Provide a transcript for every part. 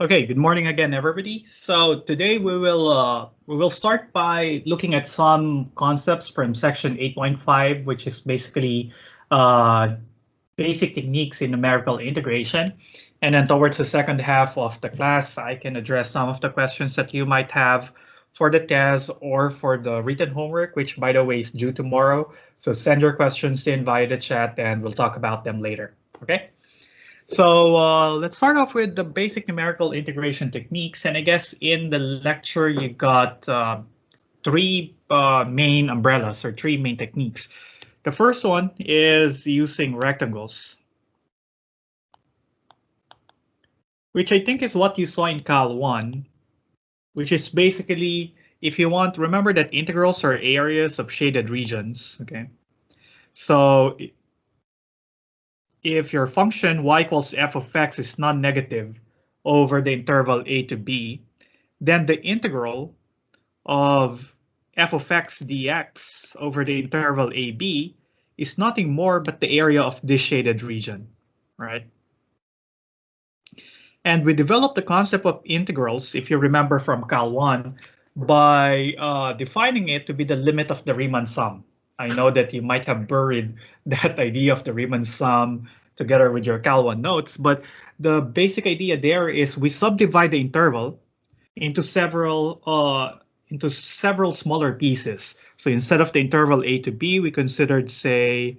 Okay, good morning again, everybody. So today we will start by looking at some concepts from section 8.5, which is basically basic techniques in numerical integration. And then towards the second half of the class, I can address some of the questions that you might have for the test or for the written homework, which by the way is due tomorrow. So send your questions in via the chat and we'll talk about them later. Okay. So let's start off with the basic numerical integration techniques. And I guess in the lecture, you got three main umbrellas or three main techniques. The first one is using rectangles, which I think is what you saw in Cal 1, which is basically, if you want, remember that integrals are areas of shaded regions. Okay, so if your function y equals f of x is non-negative over the interval a to b, then the integral of f of x dx over the interval ab is nothing more but the area of this shaded region, right? And we developed the concept of integrals, if you remember from Cal 1, by defining it to be the limit of the Riemann sum. I know that you might have buried that idea of the Riemann sum together with your Cal 1 notes, but the basic idea there is we subdivide the interval into several smaller pieces. So instead of the interval a to b, we considered, say,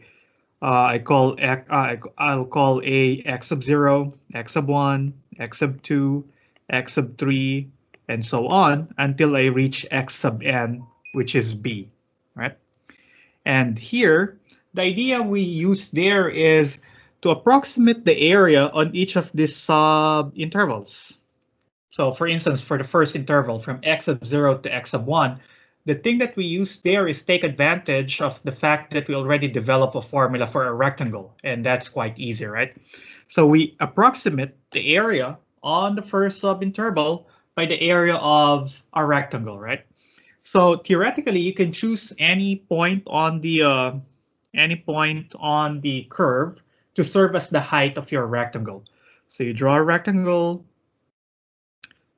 I'll call a x sub 0, x sub 1, x sub 2, x sub 3, and so on until I reach x sub n, which is b, right? And here, the idea we use there is to approximate the area on each of these sub-intervals. So for instance, for the first interval from x sub 0 to x sub 1, the thing that we use there is take advantage of the fact that we already developed a formula for a rectangle, and that's quite easy, right? So we approximate the area on the first sub-interval by the area of a rectangle, right? So theoretically, you can choose any point on the curve to serve as the height of your rectangle. So you draw a rectangle,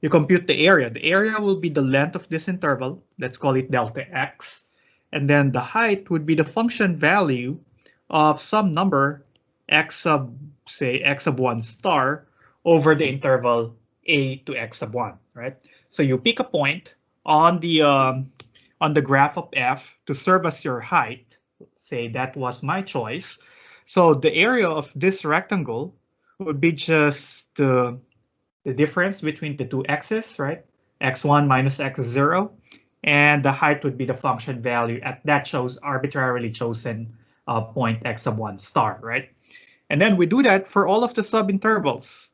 you compute the area. The area will be the length of this interval. Let's call it delta x. And then the height would be the function value of some number x sub, say, x sub 1 star over the interval a to x sub 1, right? So you pick a point on the graph of f to serve as your height. Say that was my choice. So the area of this rectangle would be just the difference between the two x's, right? x1 minus x0, and the height would be the function value at that arbitrarily chosen point x sub 1 star, right? And then we do that for all of the subintervals.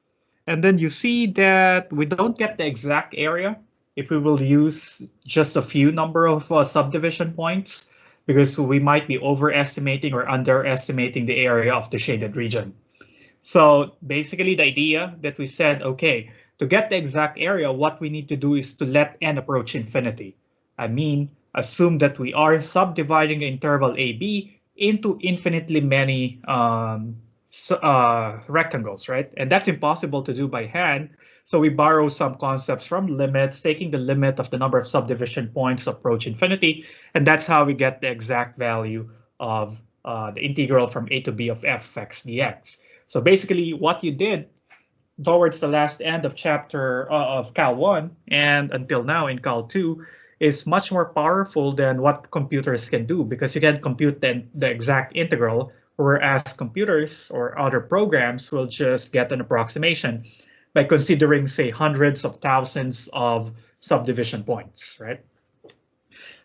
And then you see that we don't get the exact area if we will use just a few number of subdivision points, because we might be overestimating or underestimating the area of the shaded region. So basically the idea that we said, okay, to get the exact area, what we need to do is to let n approach infinity. I mean, assume that we are subdividing the interval AB into infinitely many rectangles, right? And that's impossible to do by hand. So we borrow some concepts from limits, taking the limit of the number of subdivision points to approach infinity. And that's how we get the exact value of the integral from a to b of f of x dx. So basically what you did towards the last end of chapter of Cal 1 and until now in Cal 2 is much more powerful than what computers can do, because you can compute the exact integral, whereas computers or other programs will just get an approximation by considering, say, hundreds of thousands of subdivision points, right?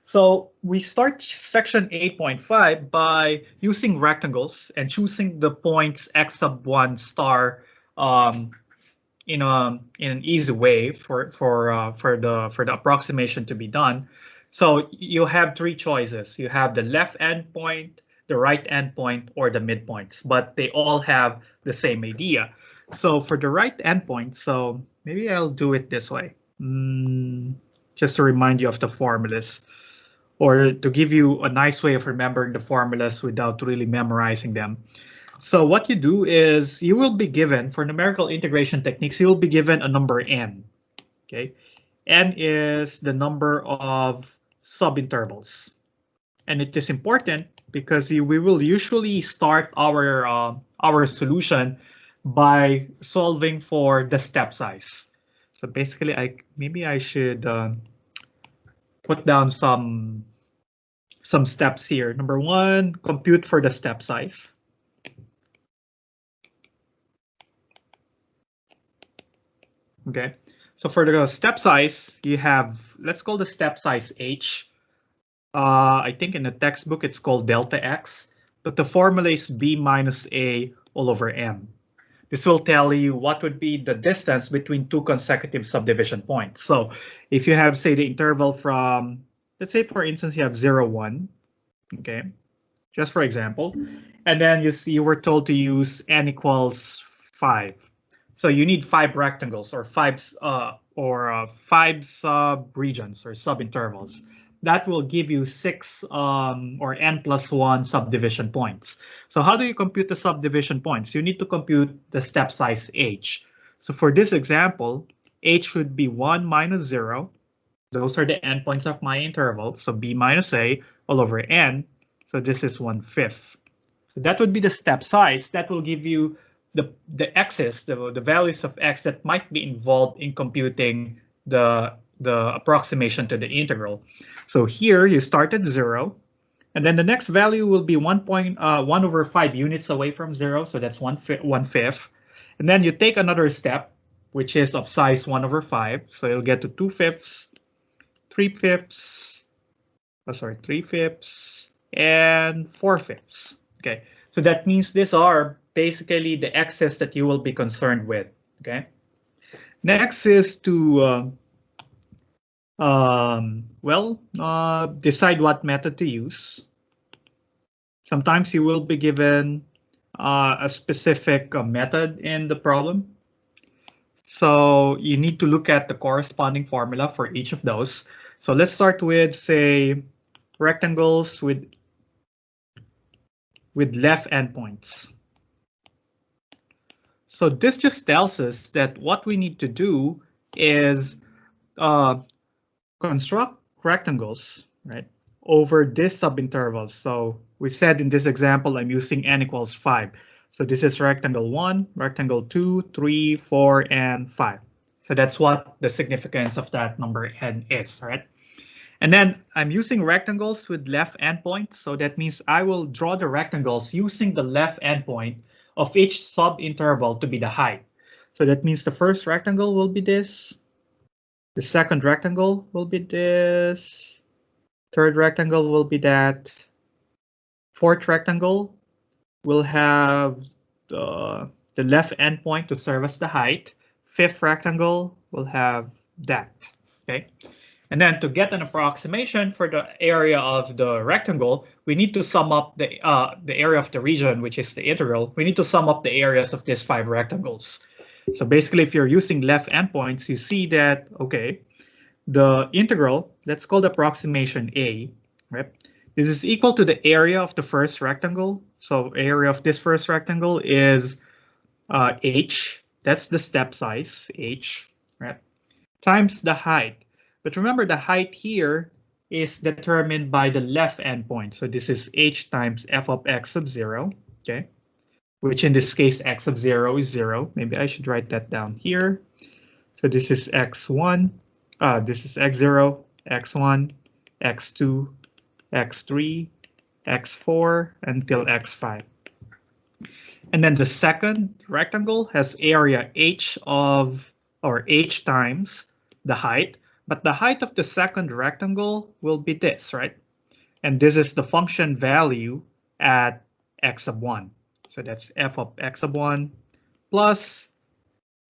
So we start section 8.5 by using rectangles and choosing the points x sub 1 star in an easy way for the approximation to be done. So you have three choices. You have the left endpoint, the right endpoint, or the midpoints, but they all have the same idea. So for the right endpoint, so maybe I'll do it this way, just to remind you of the formulas, or to give you a nice way of remembering the formulas without really memorizing them. So what you do is you will be given, for numerical integration techniques, you will be given a number n. Okay, n is the number of subintervals, and it is important because we will usually start our solution by solving for the step size. So basically, maybe I should put down some steps here. Number one, compute for the step size. Okay, so for the step size, you have, let's call the step size h. I think in the textbook it's called delta x, but the formula is b minus a all over m. This will tell you what would be the distance between two consecutive subdivision points. So if you have, say, the interval from, let's say, for instance, you have 0, 1, okay, just for example, and then you were told to use n equals 5. So you need 5 rectangles or 5 sub-regions or sub-intervals. That will give you 6 or n plus 1 subdivision points. So how do you compute the subdivision points? You need to compute the step size h. So for this example, h should be 1 minus 0. Those are the endpoints of my interval. So b minus a all over n. So this is 1/5. So that would be the step size. That will give you the x's, the values of x that might be involved in computing the approximation to the integral. So here you start at 0, and then the next value will be 1/5 units away from 0, so that's 1/5. And then you take another step, which is of size 1/5, so you'll get to 2/5, 3/5, 3/5, and 4/5. Okay, so that means these are basically the x's that you will be concerned with. Okay, next is to decide what method to use. Sometimes you will be given a specific method in the problem. So you need to look at the corresponding formula for each of those. So let's start with, say, rectangles with left endpoints. So this just tells us that what we need to do is construct rectangles, right, over this subintervals. So we said in this example, I'm using n equals 5. So this is rectangle 1, rectangle 2, 3, 4, and 5. So that's what the significance of that number n is, right? And then I'm using rectangles with left endpoints. So that means I will draw the rectangles using the left endpoint of each subinterval to be the height. So that means the first rectangle will be this. The second rectangle will be this. Third rectangle will be that. Fourth rectangle will have the left endpoint to serve as the height. Fifth rectangle will have that. Okay. And then to get an approximation for the area of the rectangle, we need to sum up the area of the region, which is the integral. We need to sum up the areas of these 5 rectangles. So basically, if you're using left endpoints, you see that, okay, the integral, let's call the approximation A, right? This is equal to the area of the first rectangle. So area of this first rectangle is h. That's the step size, h, right? Times the height. But remember, the height here is determined by the left endpoint. So this is h times f of x sub 0, okay? Which in this case, x sub 0 is 0. Maybe I should write that down here. So this is x1, this is x0, x1, x2, x3, x4, until x5. And then the second rectangle has area h of, or h times the height. But the height of the second rectangle will be this, right? And this is the function value at x sub 1. So that's f of x sub 1 plus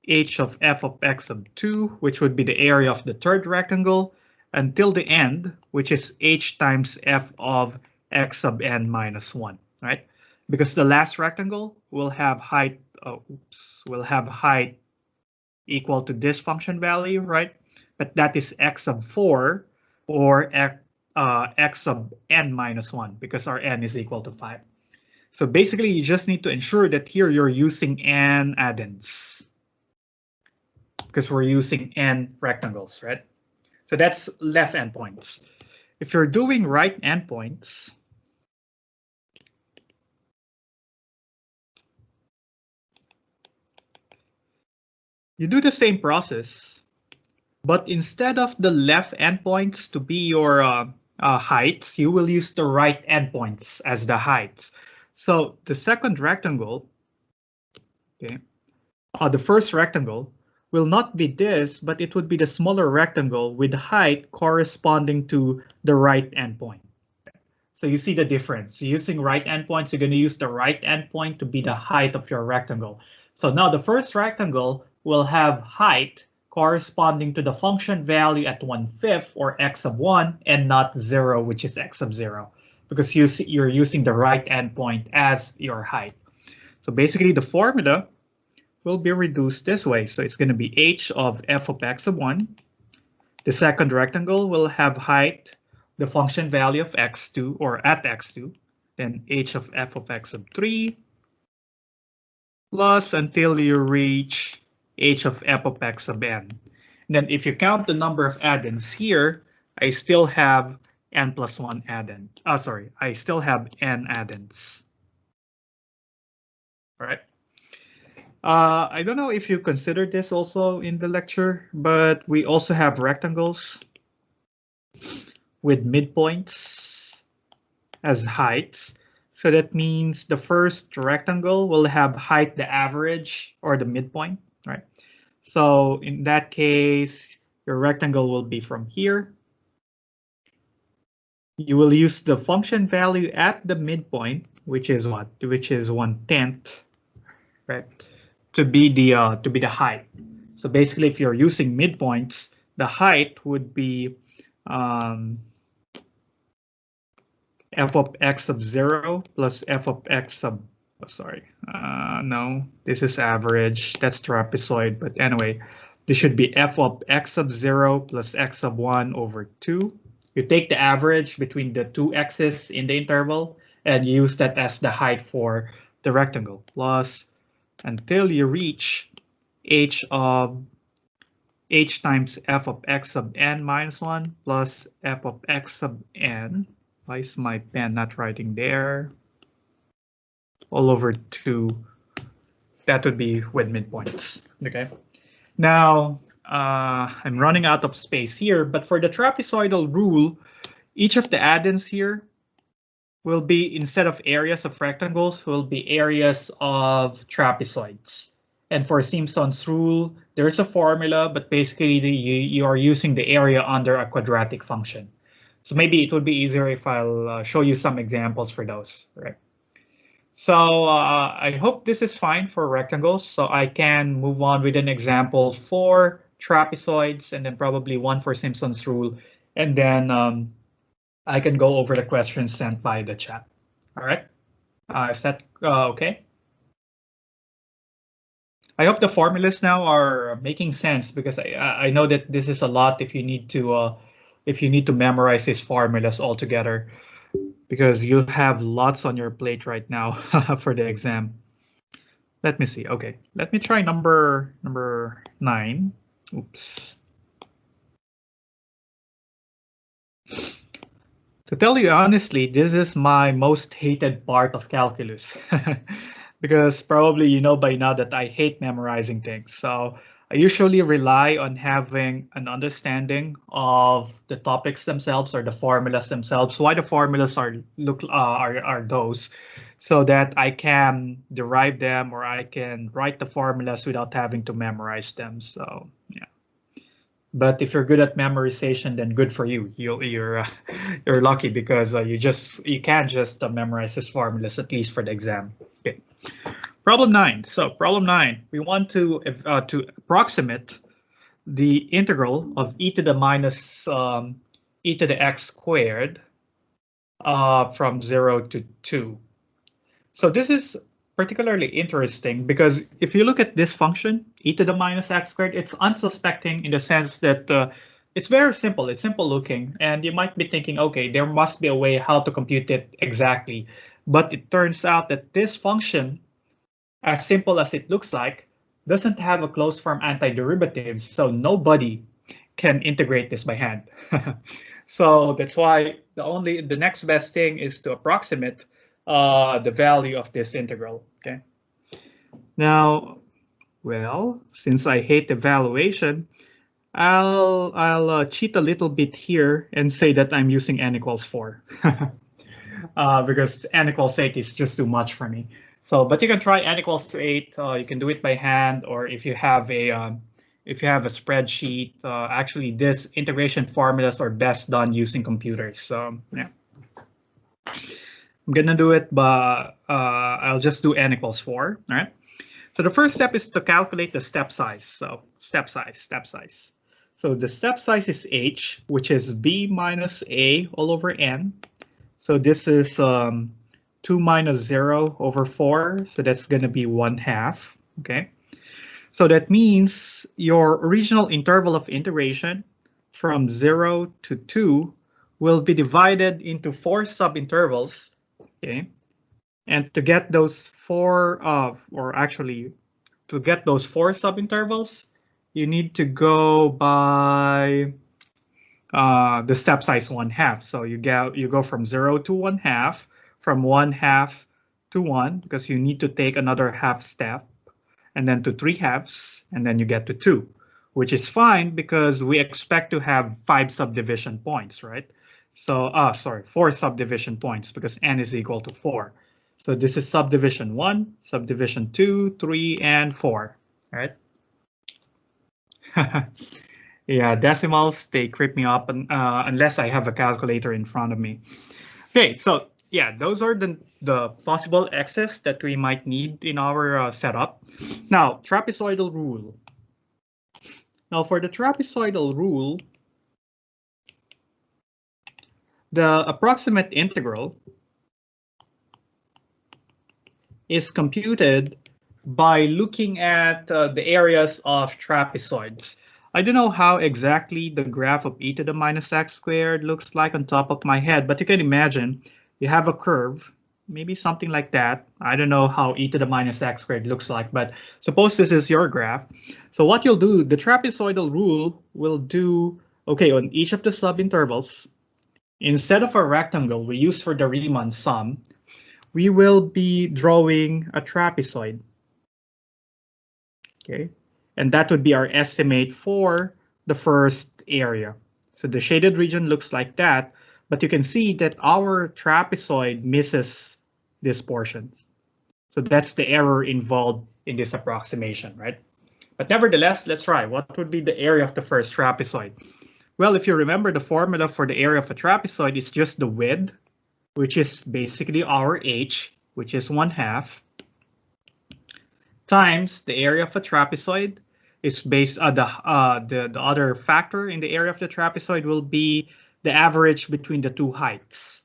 h of f of x sub 2, which would be the area of the third rectangle, until the end, which is h times f of x sub n minus 1, right? Because the last rectangle will have height, will have height equal to this function value, right? But that is x sub 4 or x sub n minus 1, because our n is equal to 5. So basically, you just need to ensure that here you're using n addends, because we're using n rectangles, right? So that's left endpoints. If you're doing right endpoints, you do the same process, but instead of the left endpoints to be your heights, you will use the right endpoints as the heights. So the second rectangle, okay, the first rectangle will not be this, but it would be the smaller rectangle with height corresponding to the right endpoint. So you see the difference. Using right endpoints, you're going to use the right endpoint to be the height of your rectangle. So now the first rectangle will have height corresponding to the function value at 1/5 or x sub 1 and not 0, which is x sub 0, because you're using the right endpoint as your height. So basically the formula will be reduced this way. So it's going to be h of f of x sub 1. The second rectangle will have height, the function value of x2 or at x2, then h of f of x sub 3, plus until you reach h of f of x sub n. And then if you count the number of addends here, I still have n plus 1 addend. I still have n addends. All right. I don't know if you considered this also in the lecture, but we also have rectangles with midpoints as heights. So that means the first rectangle will have height the average or the midpoint, right? So in that case, your rectangle will be from here. You will use the function value at the midpoint, which is what? Which is 1/10, right? To be the height. So basically, if you're using midpoints, the height would be f of x sub 0 plus f of x sub, no, this is average, that's trapezoid, but anyway, this should be f of x sub 0 plus x sub 1 over 2. You take the average between the two x's in the interval and use that as the height for the rectangle, plus until you reach h times f of x sub n minus 1 plus f of x sub n. Why is my pen not writing there? All over 2. That would be with midpoints. Okay. Now, I'm running out of space here, but for the trapezoidal rule, each of the addends here will be, instead of areas of rectangles, will be areas of trapezoids. And for Simpsons rule, there's a formula, but basically you are using the area under a quadratic function. So maybe it would be easier if I'll show you some examples for those, right? So I hope this is fine for rectangles, so I can move on with an example for trapezoids and then probably one for Simpsons rule, and then I can go over the questions sent by the chat. All right, is that okay? I hope the formulas now are making sense, because I know that this is a lot if you need to memorize these formulas all together, because you have lots on your plate right now for the exam. Let me see. Okay, let me try number 9. Oops. To tell you honestly, this is my most hated part of calculus, because probably you know by now that I hate memorizing things. So I usually rely on having an understanding of the topics themselves or the formulas themselves, why the formulas are those, so that I can derive them or I can write the formulas without having to memorize them. So yeah. But if you're good at memorization, then good for you. You're lucky, because you can't just memorize these formulas, at least for the exam. Okay. Problem 9. So problem 9, we want to approximate the integral of e to the minus e to the x squared from 0 to 2. So this is particularly interesting, because if you look at this function, e to the minus x squared, it's unsuspecting in the sense that It's very simple. It's simple looking, and you might be thinking, okay, there must be a way how to compute it exactly. But it turns out that this function, as simple as it looks like, doesn't have a closed form antiderivative, so nobody can integrate this by hand. So that's why the next best thing is to approximate the value of this integral. Okay. Now, well, since I hate evaluation, I'll cheat a little bit here and say that I'm using n equals 4 because n equals 8 is just too much for me. So, but you can try n equals 8. You can do it by hand, or if you have a spreadsheet. Actually, this integration formulas are best done using computers. So yeah, I'm gonna do it, but I'll just do n equals 4. All right. So the first step is to calculate the step size. So step size. So the step size is h, which is b minus a all over n. So this is 2 minus 0 over 4. So that's going to be 1/2. Okay. So that means your original interval of integration from 0 to 2 will be divided into 4 subintervals. Okay. And to get those four subintervals, you need to go by the step size 1/2. So you go from 0 to 1/2, from 1/2 to 1, because you need to take another half step, and then to 3/2, and then you get to 2, which is fine because we expect to have 5 subdivision points, right? So, 4 subdivision points because n is equal to 4. So this is subdivision 1, subdivision 2, 3, and 4, right? Yeah, decimals, they creep me up unless I have a calculator in front of me. Okay, so yeah, those are the possible x's that we might need in our setup. Now, trapezoidal rule. Now, for the trapezoidal rule, the approximate integral is computed by looking at the areas of trapezoids. I don't know how exactly the graph of e to the minus x squared looks like on top of my head, but you can imagine you have a curve, maybe something like that. I don't know how e to the minus x squared looks like, but suppose this is your graph. So what you'll do, the trapezoidal rule will do, okay, on each of the subintervals, instead of a rectangle we use for the Riemann sum, we will be drawing a trapezoid. Okay, and that would be our estimate for the first area. So the shaded region looks like that, but you can see that our trapezoid misses this portion. So that's the error involved in this approximation, right? But nevertheless, let's try. What would be the area of the first trapezoid? Well, if you remember, the formula for the area of a trapezoid is just the width, which is basically our h, which is 1/2, times the area of a trapezoid is based on the other factor in the area of the trapezoid will be the average between the two heights.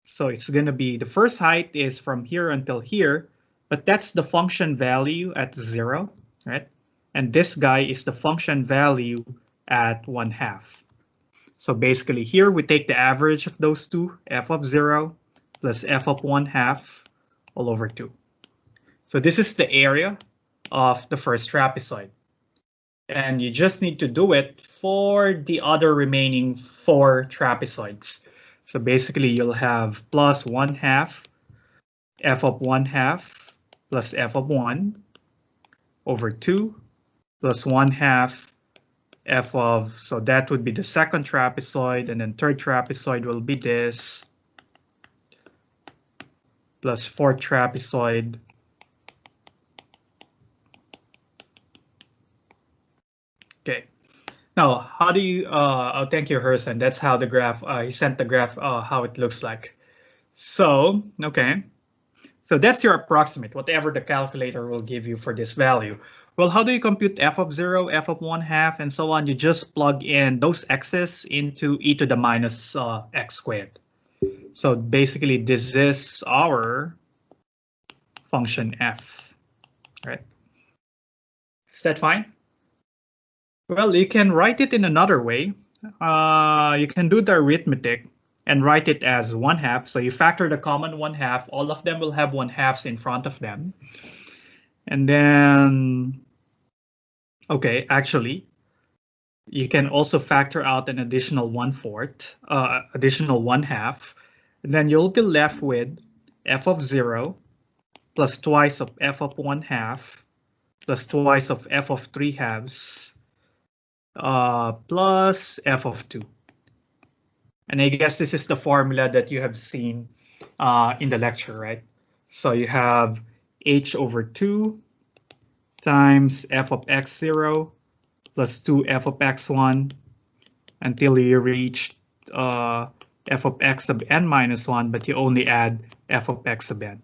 So it's going to be the first height is from here until here, but that's the function value at 0, right? And this guy is the function value at 1/2. So basically here we take the average of those two, f of 0 plus f of 1/2 all over 2. So this is the area of the first trapezoid. And you just need to do it for the other remaining 4 trapezoids. So basically you'll have plus 1/2 f of 1/2 plus f of 1 over 2 plus 1/2 f of, so that would be the second trapezoid, and then third trapezoid will be this, plus fourth trapezoid. Okay, now how do you, oh, thank you, Herson. That's how the graph, he sent the graph, how it looks like. So, okay, so that's your approximate, whatever the calculator will give you for this value. Well, how do you compute f of 0, f of 1/2, and so on? You just plug in those x's into e to the minus x squared. So basically, this is our function f, right? Is that fine? Well, you can write it in another way. you can do the arithmetic and write it as 1/2. So you factor the common 1/2. All of them will have 1/2 in front of them. And then, okay, actually, you can also factor out an additional 1/4, additional 1/2. And then you'll be left with f of 0 plus twice of f of 1/2 plus twice of f of 3/2 plus f of 2. And I guess this is the formula that you have seen in the lecture, right? So you have h over 2 times f of x0 plus 2f of x1 until you reach f of x sub n minus 1, but you only add f of x sub n,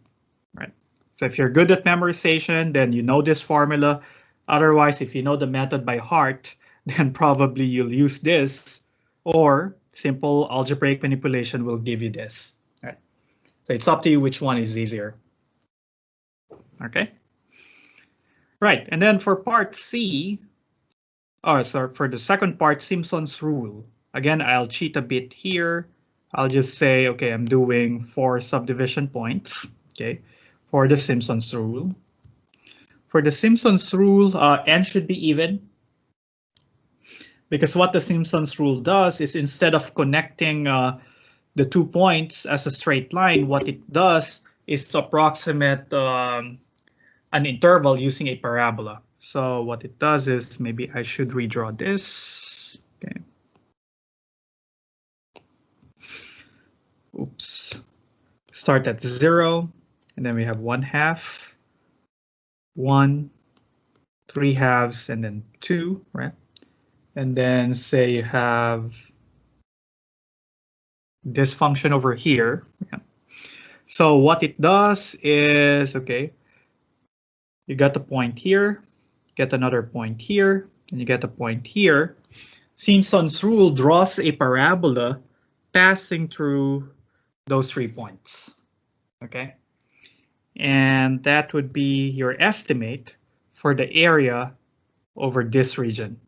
right? So if you're good at memorization, then you know this formula. Otherwise, if you know the method by heart, then probably you'll use this, or simple algebraic manipulation will give you this, right? So it's up to you which one is easier. Okay. Right, and then for part C, so for the second part, Simpsons Rule. Again, I'll cheat a bit here. I'll just say, okay, I'm doing 4 subdivision points, okay, for the Simpsons Rule. For the Simpsons Rule, n should be even, because what the Simpsons Rule does is instead of connecting the 2 points as a straight line, what it does is to approximate an interval using a parabola. So what it does is, maybe I should redraw this. Okay. Oops. Start at 0, and then we have 1/2, 1, 3/2, and then 2, right? And then say you have this function over here. Yeah. So what it does is, okay, you got a point here, get another point here, and you get a point here. Simpson's rule draws a parabola passing through those 3 points, okay? And that would be your estimate for the area over this region.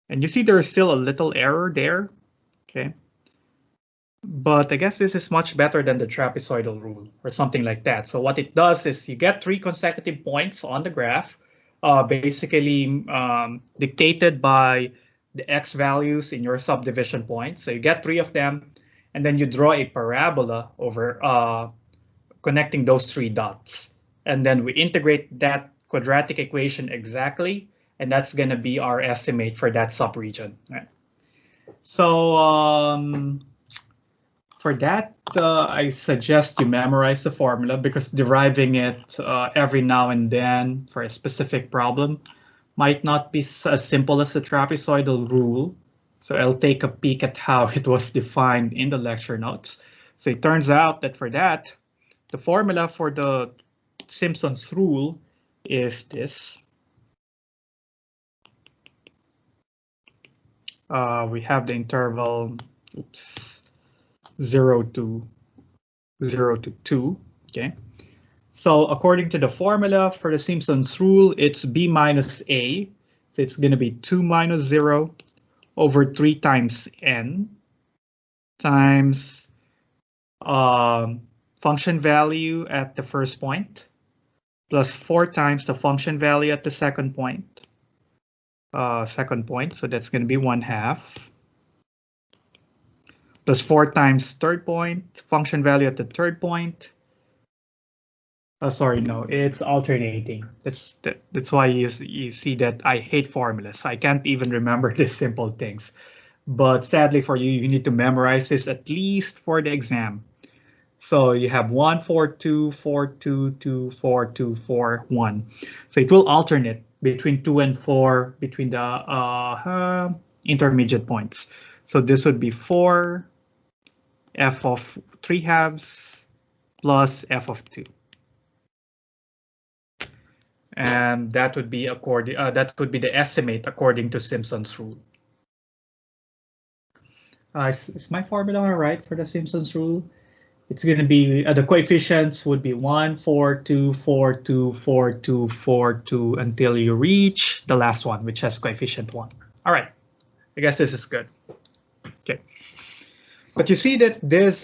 And you see there is still a little error there, okay? But I guess this is much better than the trapezoidal rule or something like that. So what it does is you get 3 consecutive points on the graph, basically dictated by the x values in your subdivision points. So you get 3 of them, and then you draw a parabola over connecting those 3 dots. And then we integrate that quadratic equation exactly, and that's going to be our estimate for that subregion. Right? So for that, I suggest you memorize the formula, because deriving it every now and then for a specific problem might not be as simple as the trapezoidal rule. So I'll take a peek at how it was defined in the lecture notes. So it turns out that for that, the formula for the Simpsons rule is this. We have the interval, oops, 0 to 2, okay? So according to the formula for the Simpsons rule, it's b minus a. So it's going to be 2 minus 0 over 3 times n times function value at the first point plus 4 times the function value at the second point. So that's going to be 1/2 plus 4 times third point, function value at the third point. Sorry, no, it's alternating. That's why you see that I hate formulas. I can't even remember the simple things. But sadly for you, you need to memorize this at least for the exam. So you have 1, 4, 2, 4, 2, 2, 4, 2, 4, 1. So it will alternate between 2 and 4 between the intermediate points. So this would be 4 f of 3/2 plus f of 2. And that would be the estimate according to Simpson's rule. Is my formula all right for the Simpsons rule? It's going to be the coefficients would be 1, 4, 2, 4, 2, 4, 2, 4, 2 until you reach the last one, which has coefficient 1. All right. I guess this is good. Okay. But you see that this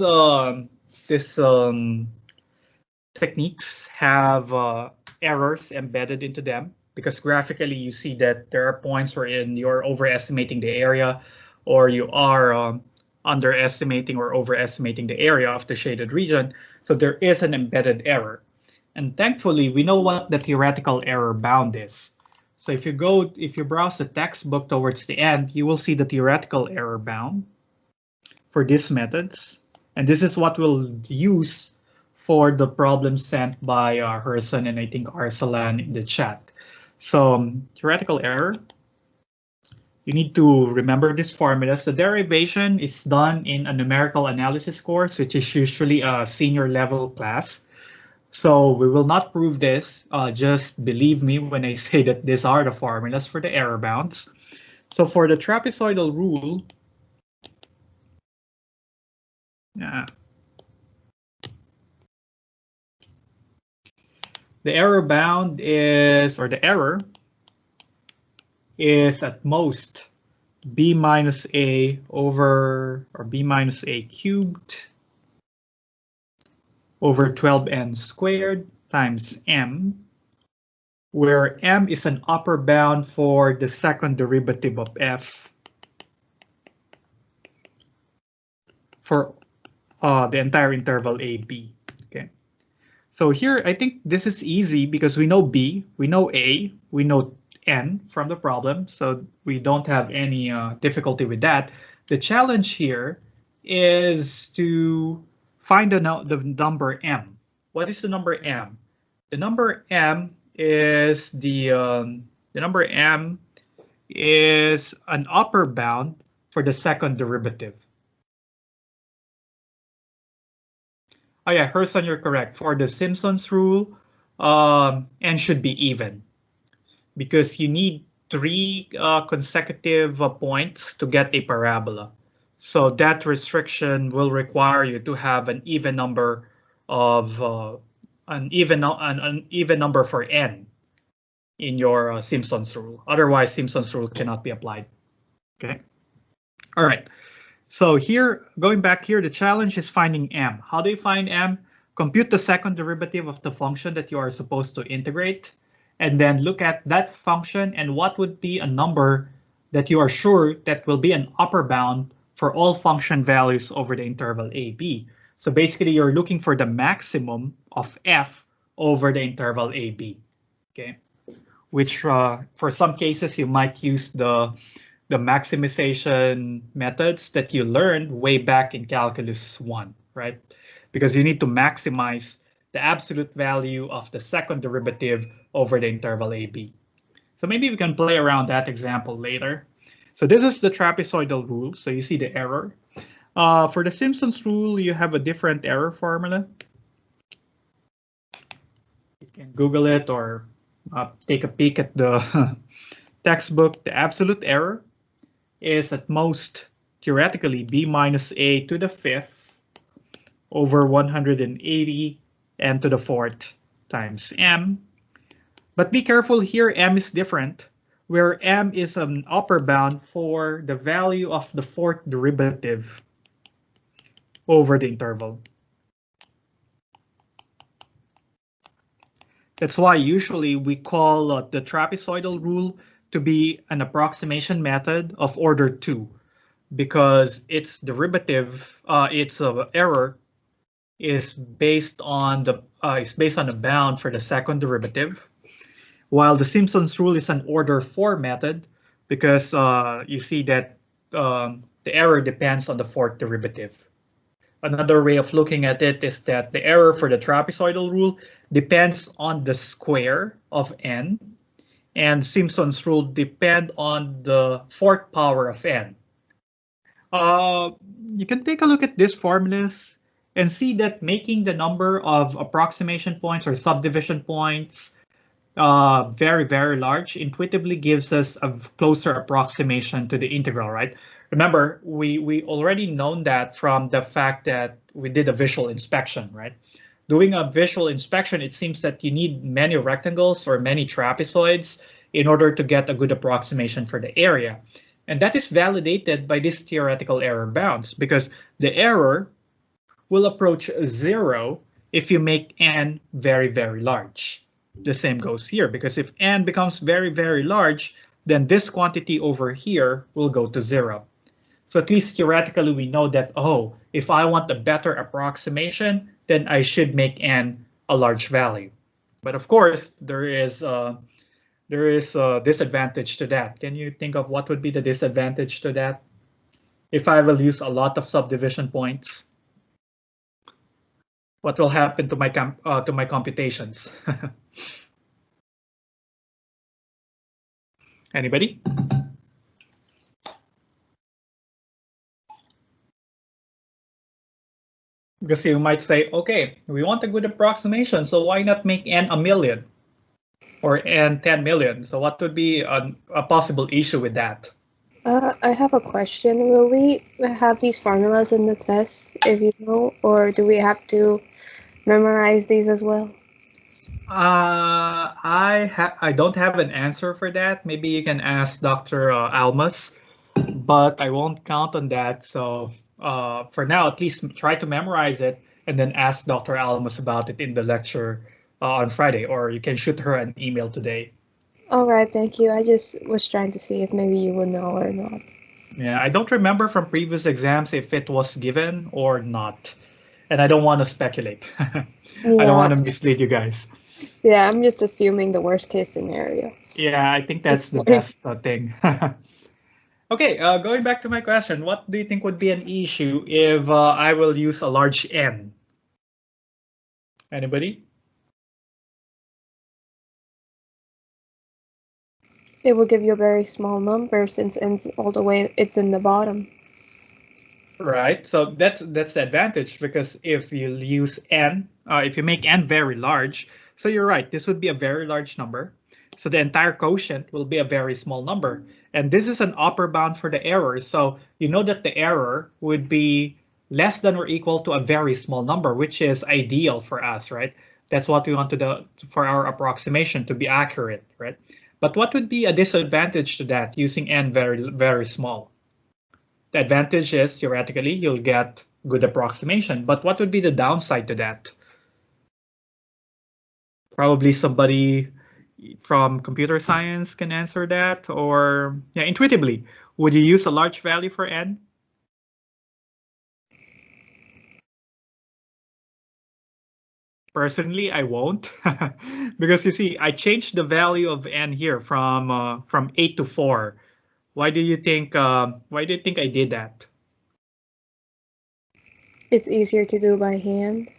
techniques have errors embedded into them, because graphically you see that there are points wherein you're overestimating the area, or you are underestimating or overestimating the area of the shaded region. So there is an embedded error. And thankfully, we know what the theoretical error bound is. So if you browse the textbook towards the end, you will see the theoretical error bound for these methods. And this is what we'll use for the problem sent by Herson and I think Arsalan in the chat. So theoretical error, you need to remember these formulas. The derivation is done in a numerical analysis course, which is usually a senior level class. So we will not prove this. Just believe me when I say that these are the formulas for the error bounds. So for the trapezoidal rule, the error bound is, or the error is at most b minus a over, or b minus a cubed over 12n squared times m, where m is an upper bound for the second derivative of f for the entire interval ab. Okay. So here, I think this is easy because we know b, we know a, we know n from the problem, so we don't have any difficulty with that. The challenge here is to find the number m. What is the number m? The number m is number m is an upper bound for the second derivative. Oh yeah, Herson, you're correct. For the Simpsons rule, n should be even, because you need 3 consecutive points to get a parabola. So that restriction will require you to have an even number of an even number for n in your Simpsons rule. Otherwise, Simpsons rule cannot be applied. Okay. All right. So here, going back here, the challenge is finding m. How do you find m? Compute the second derivative of the function that you are supposed to integrate, and then look at that function and what would be a number that you are sure that will be an upper bound for all function values over the interval ab. So basically, you're looking for the maximum of f over the interval ab. Okay, which for some cases you might use the maximization methods that you learned way back in Calculus 1, right? Because you need to maximize the absolute value of the second derivative over the interval AB. So maybe we can play around that example later. So this is the trapezoidal rule. So you see the error. For the Simpsons rule, you have a different error formula. You can Google it or take a peek at the textbook. The absolute error is at most theoretically b minus a to the 5th over 180 n to the 4th times m. But be careful here, m is different, where m is an upper bound for the value of the 4th derivative over the interval. That's why usually we call the trapezoidal rule to be an approximation method of order 2, because its derivative, its error is based on the bound for the second derivative, while the Simpsons rule is an order 4 method, because you see that the error depends on the 4th derivative. Another way of looking at it is that the error for the trapezoidal rule depends on the square of n, and Simpson's rule depend on the 4th power of n. You can take a look at these formulas and see that making the number of approximation points or subdivision points very, very large intuitively gives us a closer approximation to the integral, right? Remember, we already known that from the fact that we did a visual inspection, right? Doing a visual inspection, it seems that you need many rectangles or many trapezoids in order to get a good approximation for the area. And that is validated by this theoretical error bounds, because the error will approach 0 if you make n very, very large. The same goes here, because if n becomes very, very large, then this quantity over here will go to 0. So at least theoretically, we know that, oh, if I want a better approximation, then I should make n a large value. But of course, there is a disadvantage to that. Can you think of what would be the disadvantage to that? If I will use a lot of subdivision points, what will happen to my computations? Anybody? Because you might say, okay, we want a good approximation, so why not make n a million or n 10 million? So what would be a possible issue with that? I have a question. Will we have these formulas in the test, if you know, or do we have to memorize these as well? I don't have an answer for that. Maybe you can ask Dr. Almas, but I won't count on that. So for now, at least try to memorize it and then ask Dr. Almas about it in the lecture on Friday, or you can shoot her an email today. All right, thank you. I just was trying to see if maybe you would know or not. Yeah, I don't remember from previous exams if it was given or not. And I don't want to speculate. I don't want to mislead you guys. Yeah, I'm just assuming the worst case scenario. Yeah, I think that's the best thing. Okay, going back to my question, what do you think would be an issue if I will use a large n? Anybody? It will give you a very small number since n's all the way it's in the bottom. Right, so that's the advantage, because if you use n, if you make n very large, so you're right, this would be a very large number. So the entire quotient will be a very small number. And this is an upper bound for the error. So you know that the error would be less than or equal to a very small number, which is ideal for us, right? That's what we want to do for our approximation to be accurate, right? But what would be a disadvantage to that using n very, very small? The advantage is theoretically you'll get good approximation, but what would be the downside to that? Probably somebody from computer science can answer that, or yeah, intuitively, would you use a large value for n? Personally, I won't, because you see, I changed the value of n here from 8 to 4. Why do you think I did that? It's easier to do by hand.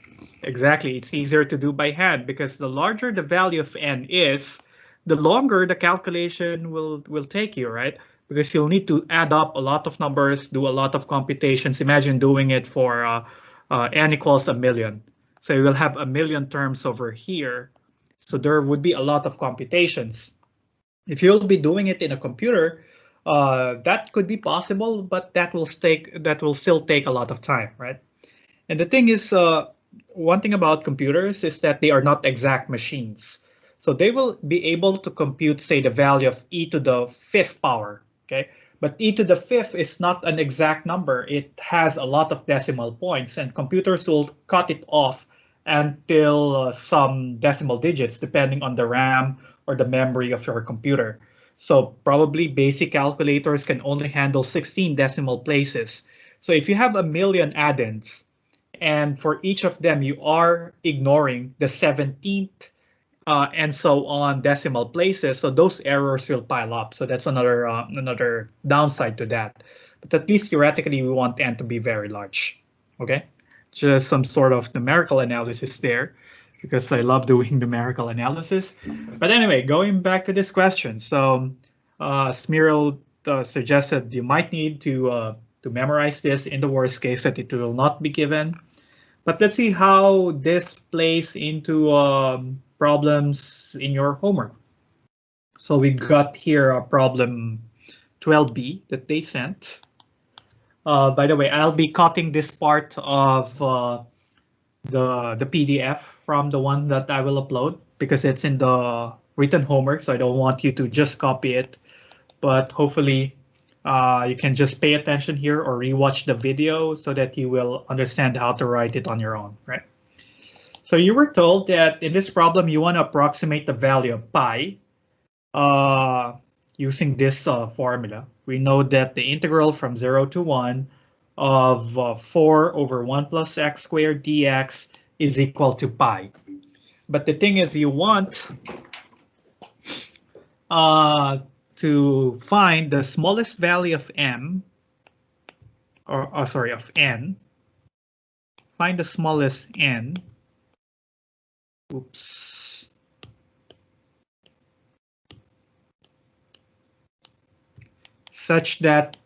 Exactly, it's easier to do by hand, because the larger the value of n is, the longer the calculation will take you, right? Because you'll need to add up a lot of numbers, do a lot of computations. Imagine doing it for n equals 1,000,000. So you will have 1,000,000 terms over here. So there would be a lot of computations. If you'll be doing it in a computer, that could be possible, but that will still take a lot of time, right? And the thing is, one thing about computers is that they are not exact machines. So they will be able to compute, say, the value of e to the 5th power, okay? But e to the 5th is not an exact number. It has a lot of decimal points, and computers will cut it off until some decimal digits, depending on the RAM or the memory of your computer. So probably basic calculators can only handle 16 decimal places. So if you have 1,000,000 addends, and for each of them you are ignoring the 17th and so on decimal places, so those errors will pile up. So that's another downside to that. But at least theoretically, we want n to be very large. Okay, just some sort of numerical analysis there, because I love doing numerical analysis. But anyway, going back to this question, so Smearl suggested you might need to memorize this in the worst case that it will not be given. But let's see how this plays into problems in your homework. So we got here a problem 12B that they sent. By the way, I'll be cutting this part of the PDF from the one that I will upload, because it's in the written homework, so I don't want you to just copy it. But hopefully You can just pay attention here or rewatch the video so that you will understand how to write it on your own, right? So you were told that in this problem, you want to approximate the value of pi using this formula. We know that the integral from 0 to 1 of 4 over 1 plus x squared dx is equal to pi. But the thing is, you want to find the smallest value of m, or sorry, of n. Find the smallest n. Oops. Such that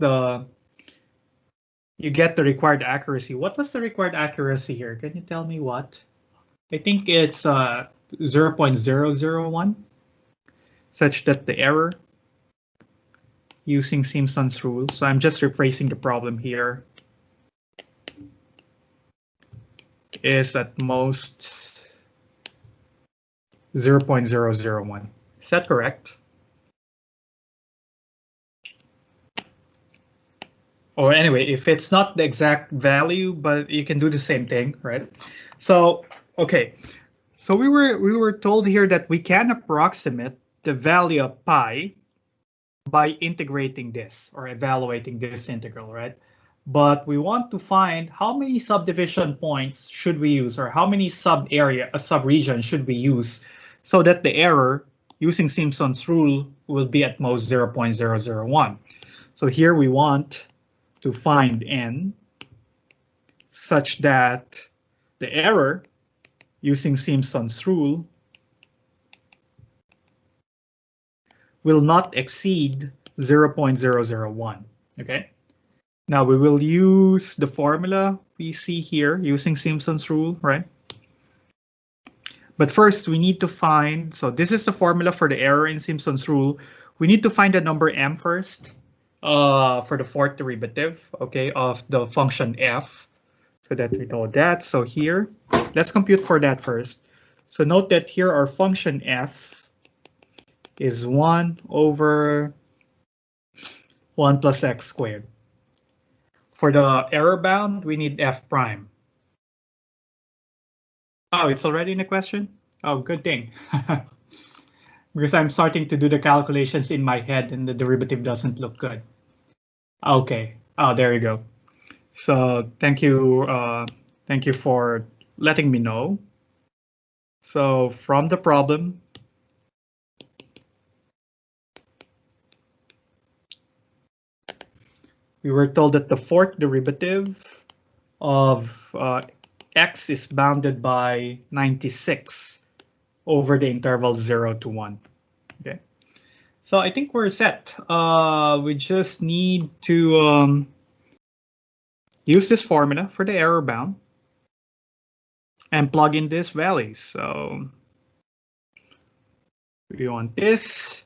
you get the required accuracy. What was the required accuracy here? Can you tell me what? I think it's 0.001, such that the error using Simpsons rule. So I'm just rephrasing the problem here. Is at most 0.001. Is that correct? Or anyway, if it's not the exact value, but you can do the same thing, right? So, okay. So we were told here that we can approximate the value of pi by integrating this or evaluating this integral, right? But we want to find how many subdivision points should we use, or how many subregion should we use, so that the error using Simpson's rule will be at most 0.001. So here we want to find n such that the error using Simpson's rule will not exceed 0.001. Okay. Now we will use the formula we see here using Simpson's rule, right? But first we need to find, so this is the formula for the error in Simpson's rule. We need to find the number m first for the fourth derivative, okay, of the function f, so that we know that. So here, let's compute for that first. So note that here our function f is 1 over 1 plus x squared. For the error bound, we need f prime. Oh, it's already in the question? Oh, good thing. Because I'm starting to do the calculations in my head and the derivative doesn't look good. Okay. Oh, there you go. So thank you for letting me know. So from the problem, we were told that the fourth derivative of x is bounded by 96 over the interval 0 to 1. Okay, so I think we're set. We just need to use this formula for the error bound and plug in these values. So we want this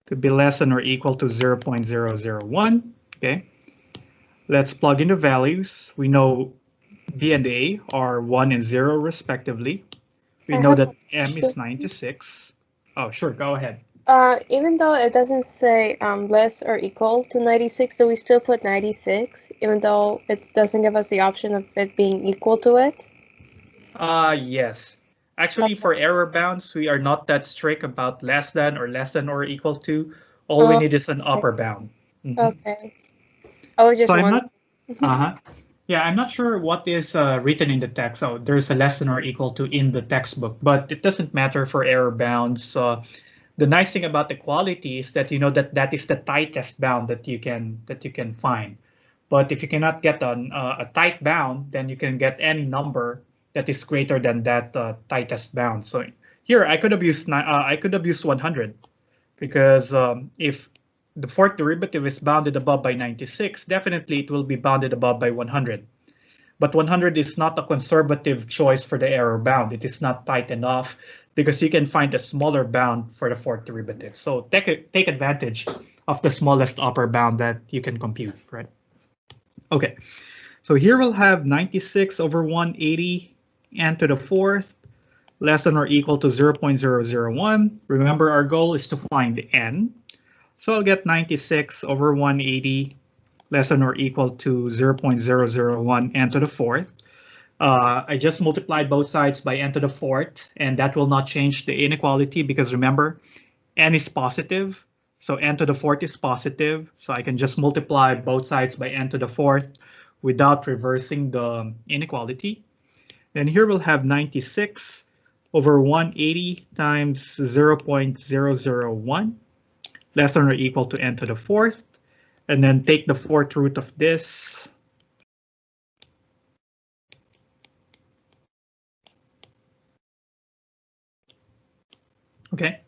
to be less than or equal to 0.001. Okay, let's plug in the values. We know B and A are 1 and 0 respectively. We know that M is 96. Oh, sure, go ahead. Even though it doesn't say less or equal to 96, so we still put 96, even though it doesn't give us the option of it being equal to it? Yes. Actually, for error bounds, we are not that strict about less than or equal to. All we need is an upper bound. Mm-hmm. Okay. I was just so wondering. I'm not. Yeah, I'm not sure what is written in the text. So there's a less than or equal to in the textbook, but it doesn't matter for error bounds. The nice thing about equality is that you know that is the tightest bound that you can find. But if you cannot get a tight bound, then you can get any number that is greater than that tightest bound. So here I could have used 100, because if the fourth derivative is bounded above by 96, definitely it will be bounded above by 100. But 100 is not a conservative choice for the error bound. It is not tight enough because you can find a smaller bound for the fourth derivative. So take advantage of the smallest upper bound that you can compute, right? Okay, so here we'll have 96 over 180 n to the fourth less than or equal to 0.001. Remember, our goal is to find n. So I'll get 96 over 180 less than or equal to 0.001 n to the fourth. I just multiplied both sides by n to the fourth, and that will not change the inequality because remember, n is positive. So n to the fourth is positive. So I can just multiply both sides by n to the fourth without reversing the inequality. And here we'll have 96 over 180 times 0.001 less than or equal to n to the fourth. And then take the fourth root of this. Okay.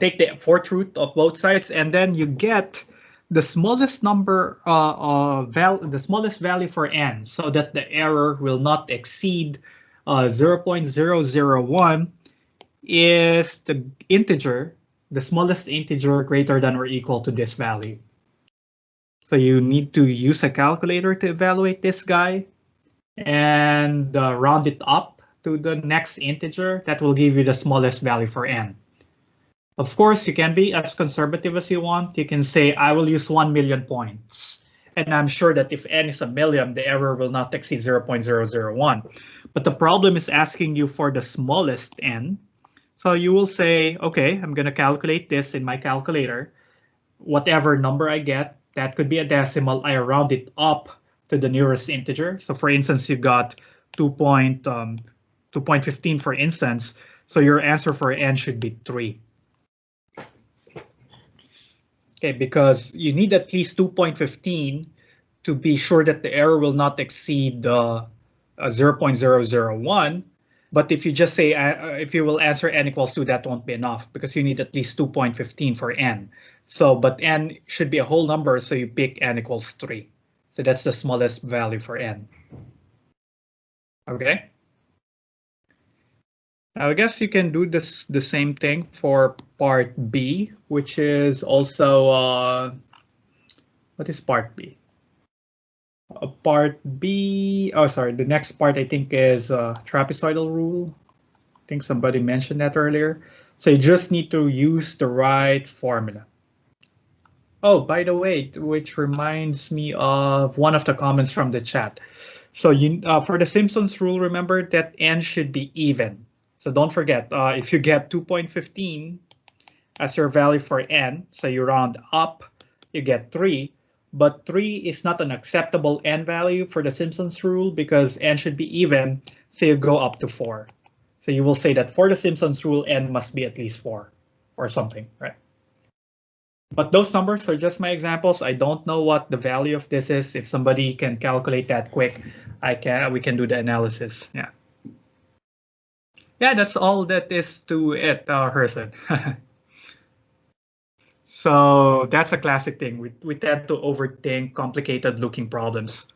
Take the fourth root of both sides, and then you get the smallest number, the smallest value for n, so that the error will not exceed 0.001 is the integer, the smallest integer greater than or equal to this value. So you need to use a calculator to evaluate this guy and round it up to the next integer. That will give you the smallest value for n. Of course, you can be as conservative as you want. You can say, I will use 1 million points. And I'm sure that if n is a million, the error will not exceed 0.001. But the problem is asking you for the smallest n. So you will say, OK, I'm going to calculate this in my calculator. Whatever number I get, that could be a decimal. I round it up to the nearest integer. So for instance, you got 2.15 for instance. So your answer for n should be 3. Okay, because you need at least 2.15 to be sure that the error will not exceed 0.001. But if you just say, if you will answer n equals 2, that won't be enough because you need at least 2.15 for n. So, but n should be a whole number, so you pick n equals 3. So that's the smallest value for n. Okay. Now I guess you can do this the same thing for part B, which is also what is part B? Part B. Oh, sorry. The next part I think is trapezoidal rule. I think somebody mentioned that earlier. So you just need to use the right formula. Oh, by the way, which reminds me of one of the comments from the chat. So you for the Simpsons rule, remember that n should be even. So don't forget, if you get 2.15 as your value for n, so you round up, you get 3. But 3 is not an acceptable n value for the Simpsons rule because n should be even, so you go up to 4. So you will say that for the Simpsons rule, n must be at least 4 or something, right? But those numbers are just my examples. I don't know what the value of this is. If somebody can calculate that quick, we can do the analysis. Yeah. Yeah, that's all that is to it, Herson. So that's a classic thing. We tend to overthink complicated looking problems.